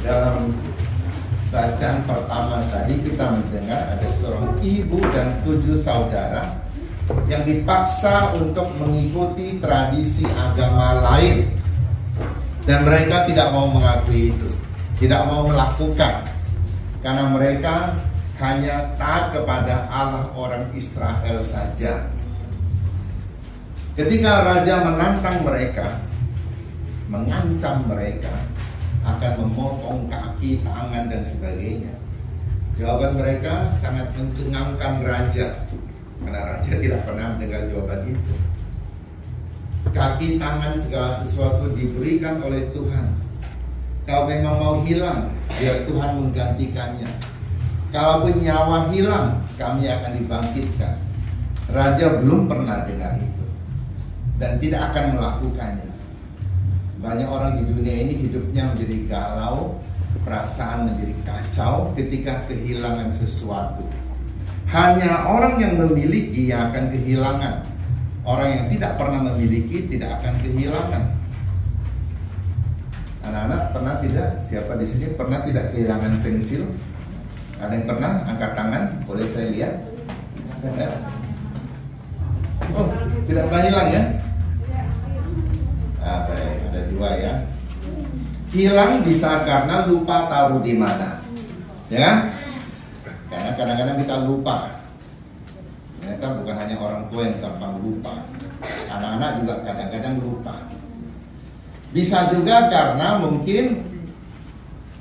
Dalam bacaan pertama tadi kita mendengar ada seorang ibu dan 7 saudara yang dipaksa untuk mengikuti tradisi agama lain, dan mereka tidak mau mengakui itu, tidak mau melakukan, karena mereka hanya taat kepada Allah orang Israel saja. Ketika raja menantang mereka, mengancam mereka akan memotong kaki, tangan, dan sebagainya, jawaban mereka sangat mencengangkan raja, karena raja tidak pernah mendengar jawaban itu. Kaki, tangan, segala sesuatu diberikan oleh Tuhan. Kalau memang mau hilang, biar Tuhan menggantikannya. Kalaupun nyawa hilang, kami akan dibangkitkan. Raja belum pernah dengar itu dan tidak akan melakukannya. Banyak orang di dunia ini hidupnya menjadi galau, perasaan menjadi kacau ketika kehilangan sesuatu. Hanya orang yang memiliki yang akan kehilangan. Orang yang tidak pernah memiliki tidak akan kehilangan. Anak-anak pernah tidak? Siapa di sini pernah tidak kehilangan pensil? Ada yang pernah? Angkat tangan, boleh saya lihat? Oh, tidak pernah hilang ya? Baik, ada 2 ya. Hilang bisa karena lupa taruh di mana, ya? Karena kadang-kadang kita lupa. Ternyata bukan hanya orang tua yang gampang lupa, anak-anak juga kadang-kadang lupa. Bisa juga karena mungkin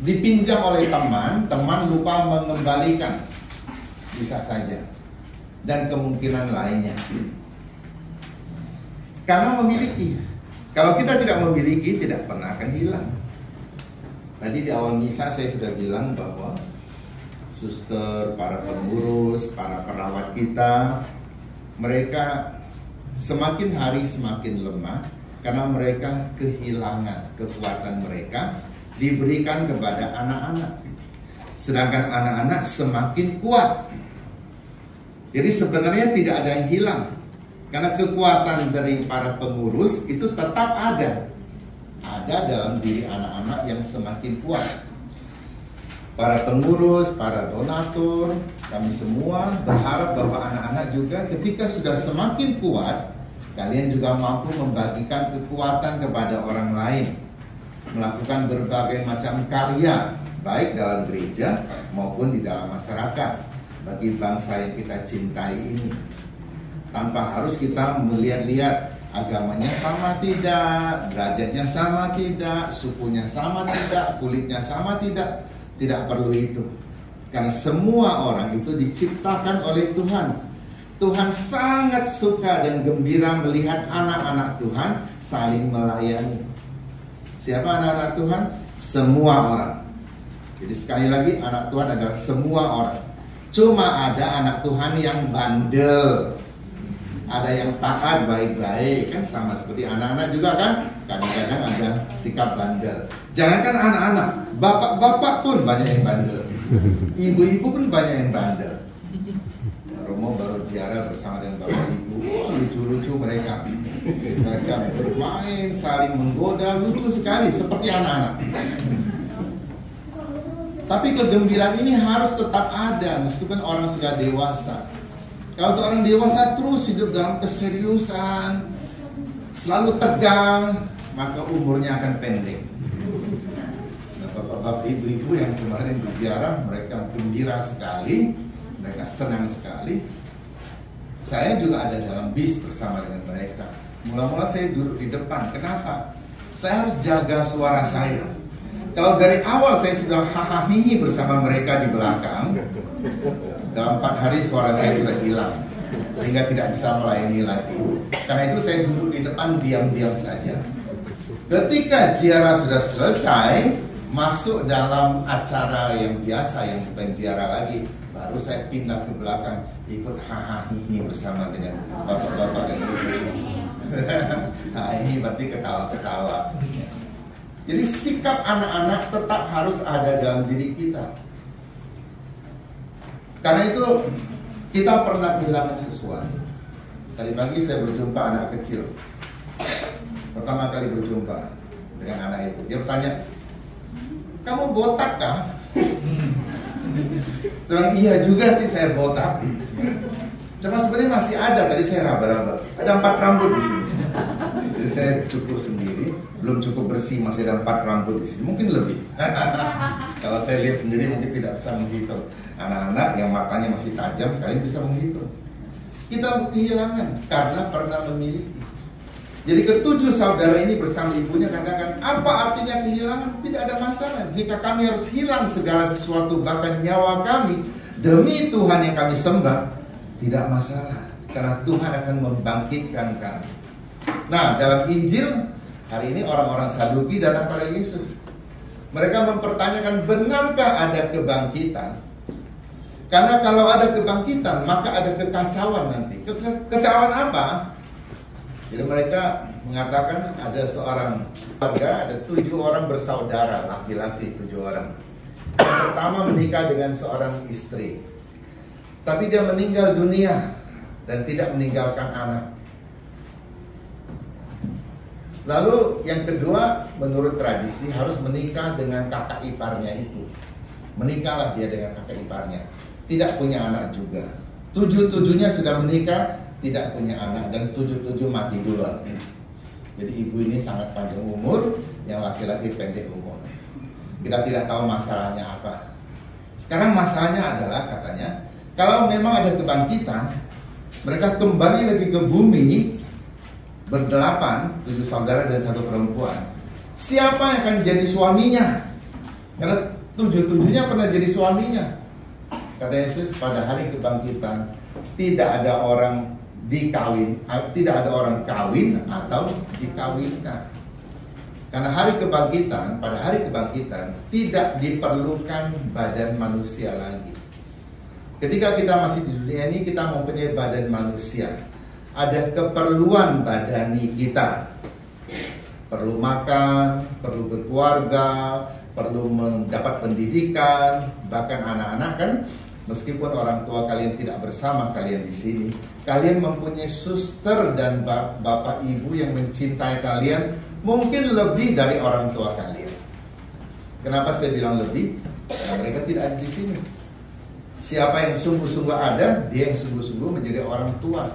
dipinjam oleh teman lupa mengembalikan, bisa saja. Dan kemungkinan lainnya karena memiliki. Kalau kita tidak memiliki, tidak pernah akan hilang. Tadi di awal misa saya sudah bilang bahwa suster, para pengurus, para perawat kita, mereka semakin hari semakin lemah karena mereka kehilangan kekuatan mereka diberikan kepada anak-anak. Sedangkan anak-anak semakin kuat. Jadi sebenarnya tidak ada yang hilang, karena kekuatan dari para pengurus itu tetap ada dalam diri anak-anak yang semakin kuat. Para pengurus, para donatur, kami semua berharap bahwa anak-anak juga ketika sudah semakin kuat, kalian juga mampu membagikan kekuatan kepada orang lain, melakukan berbagai macam karya, baik dalam gereja maupun di dalam masyarakat, bagi bangsa yang kita cintai ini. Tanpa harus kita melihat-lihat agamanya sama tidak, derajatnya sama tidak, sukunya sama tidak, kulitnya sama tidak. Tidak perlu itu, karena semua orang itu diciptakan oleh Tuhan. Tuhan sangat suka dan gembira melihat anak-anak Tuhan saling melayani. Siapa anak-anak Tuhan? Semua orang. Jadi sekali lagi, anak Tuhan adalah semua orang. Cuma ada anak Tuhan yang bandel, ada yang taat baik-baik, kan sama seperti anak-anak juga kan. Kadang-kadang ada sikap bandel. Jangankan anak-anak, bapak-bapak pun banyak yang bandel, ibu-ibu pun banyak yang bandel. Romo baru ziarah bersama dengan bapak ibu, lucu-lucu mereka. Mereka bermain, saling menggoda, lucu sekali seperti anak-anak. Tapi kegembiraan ini harus tetap ada meskipun orang sudah dewasa. Kalau seorang dewasa terus hidup dalam keseriusan, selalu tegang, maka umurnya akan pendek. Bapak-bapak, ibu-ibu yang kemarin berziarah, mereka gembira sekali, mereka senang sekali. Saya juga ada dalam bis bersama dengan mereka. Mula-mula saya duduk di depan. Kenapa? Saya harus jaga suara saya. Kalau dari awal saya sudah hahaha bersama mereka di belakang, dalam 4 hari suara saya sudah hilang, sehingga tidak bisa melayani lagi. Karena itu saya duduk di depan diam-diam saja. Ketika ziarah sudah selesai, masuk dalam acara yang biasa, yang bukan ziarah lagi, baru saya pindah ke belakang, ikut hahaha bersama dengan bapak-bapak dan ibu. Ini berarti ketawa-ketawa. Jadi sikap anak-anak tetap harus ada dalam diri kita. Karena itu kita pernah kehilangan sesuatu. Tadi pagi saya berjumpa anak kecil, pertama kali berjumpa dengan anak itu. Dia bertanya, kamu botak kah? Bilang, iya juga sih saya botak. Cuma sebenarnya masih ada, tadi saya raba-raba. Ada 4 rambut di sini. Jadi saya cukur sendiri, belum cukup bersih, masih ada 4 rambut di sini. Mungkin lebih. Kalau saya lihat sendiri mungkin tidak bisa menghitung. Anak-anak yang matanya masih tajam, kalian bisa menghitung. Kita kehilangan karena pernah memiliki. Jadi ketujuh saudara ini bersama ibunya katakan, apa artinya kehilangan? Tidak ada masalah. Jika kami harus hilang segala sesuatu, bahkan nyawa kami, demi Tuhan yang kami sembah, tidak masalah, karena Tuhan akan membangkitkan kami. Nah, dalam Injil hari ini orang-orang Saduki datang pada Yesus. Mereka mempertanyakan, benarkah ada kebangkitan? Karena kalau ada kebangkitan, maka ada kekacauan nanti. Kekacauan apa? Jadi mereka mengatakan ada seorang keluarga, ada 7 orang bersaudara, laki-laki 7 orang. Yang pertama menikah dengan seorang istri, tapi dia meninggal dunia dan tidak meninggalkan anak. Lalu yang kedua, menurut tradisi harus menikah dengan kakak iparnya itu. Menikahlah dia dengan kakak iparnya. Tidak punya anak juga. 7-7-nya sudah menikah, tidak punya anak, dan 7-7 mati duluan. Jadi ibu ini sangat panjang umur, yang laki-laki pendek umur. Kita tidak tahu masalahnya apa. Sekarang masalahnya adalah katanya, kalau memang ada kebangkitan, mereka kembali lagi ke bumi, berdelapan, 7 saudara dan 1 perempuan. Siapa yang akan jadi suaminya? Karena 7-7-nya pernah jadi suaminya. Kata Yesus, pada hari kebangkitan tidak ada orang tidak ada orang kawin atau dikawinkan. Karena pada hari kebangkitan tidak diperlukan badan manusia lagi. Ketika kita masih di dunia ini, kita mempunyai badan manusia. Ada keperluan badani kita. Perlu makan, perlu berkeluarga, perlu mendapat pendidikan, bahkan anak-anak kan, meskipun orang tua kalian tidak bersama kalian di sini, kalian mempunyai suster dan bapak ibu yang mencintai kalian mungkin lebih dari orang tua kalian. Kenapa saya bilang lebih? Karena mereka tidak ada di sini. Siapa yang sungguh-sungguh ada, dia yang sungguh-sungguh menjadi orang tua.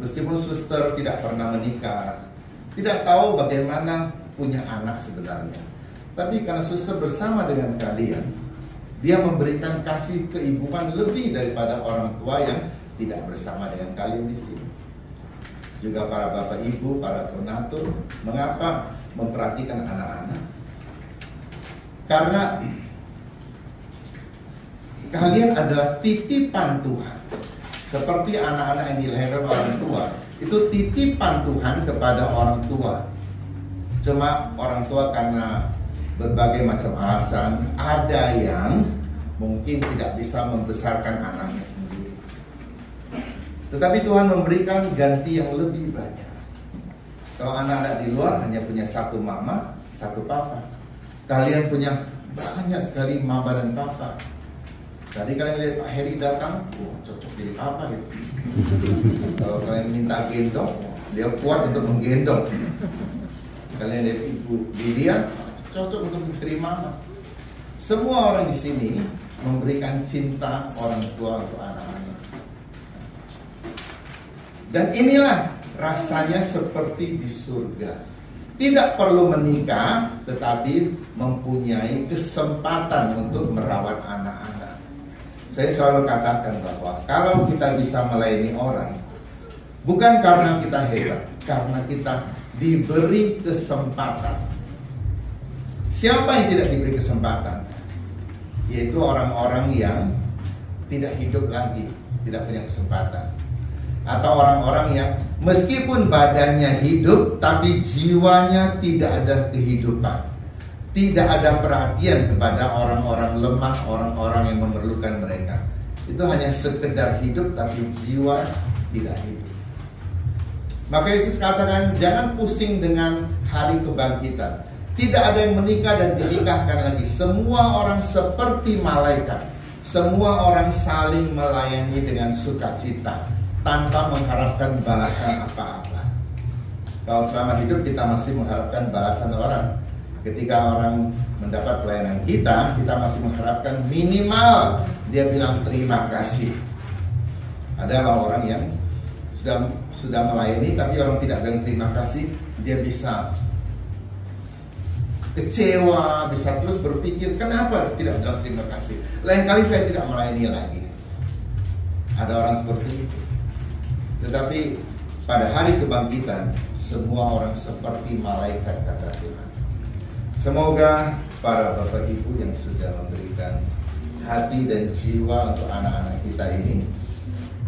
Meskipun suster tidak pernah menikah, tidak tahu bagaimana punya anak sebenarnya, tapi karena suster bersama dengan kalian, dia memberikan kasih keibuan lebih daripada orang tua yang tidak bersama dengan kalian di sini. Juga para bapak ibu, para donatur, mengapa memperhatikan anak-anak? Karena kalian adalah titipan Tuhan. Seperti anak-anak yang dilahirkan orang tua, itu titipan Tuhan kepada orang tua. Cuma orang tua karena berbagai macam alasan, ada yang mungkin tidak bisa membesarkan anaknya sendiri. Tetapi Tuhan memberikan ganti yang lebih banyak. Kalau anak-anak di luar hanya punya 1 mama, 1 papa. Kalian punya banyak sekali mama dan papa. Tadi kalian lihat Pak Heri datang, cocok jadi papa itu. Kalau kalian minta gendong, beliau kuat untuk menggendong. Kalian lihat Ibu Lydia, cocok untuk menjadi mama. Semua orang di sini memberikan cinta orang tua untuk anak-anak. Dan inilah rasanya seperti di surga. Tidak perlu menikah, tetapi mempunyai kesempatan untuk merawat anak-anak. Saya selalu katakan bahwa kalau kita bisa melayani orang, bukan karena kita hebat, karena kita diberi kesempatan. Siapa yang tidak diberi kesempatan? Yaitu orang-orang yang tidak hidup lagi, tidak punya kesempatan. Atau orang-orang yang meskipun badannya hidup, tapi jiwanya tidak ada kehidupan. Tidak ada perhatian kepada orang-orang lemah, orang-orang yang memerlukan mereka. Itu hanya sekedar hidup, tapi jiwa tidak hidup. Maka Yesus katakan, jangan pusing dengan hari kebangkitan. Tidak ada yang menikah dan dinikahkan lagi. Semua orang seperti malaikat. Semua orang saling melayani dengan sukacita, tanpa mengharapkan balasan apa-apa. Kalau selama hidup kita masih mengharapkan balasan orang, ketika orang mendapat pelayanan kita masih mengharapkan minimal dia bilang terima kasih. Adalah orang yang sudah melayani tapi orang tidak bilang terima kasih, dia bisa kecewa, bisa terus berpikir kenapa tidak bilang terima kasih. Lain kali saya tidak melayani lagi. Ada orang seperti itu. Tetapi pada hari kebangkitan semua orang seperti malaikat, kata Tuhan. Semoga para Bapak Ibu yang sudah memberikan hati dan jiwa untuk anak-anak kita ini,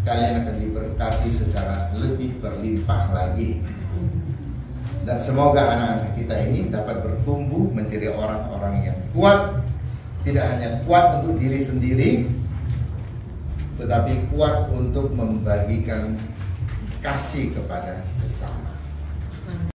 kalian akan diberkati secara lebih berlimpah lagi. Dan semoga anak-anak kita ini dapat bertumbuh menjadi orang-orang yang kuat. Tidak hanya kuat untuk diri sendiri, tetapi kuat untuk membagikan kasih kepada sesama.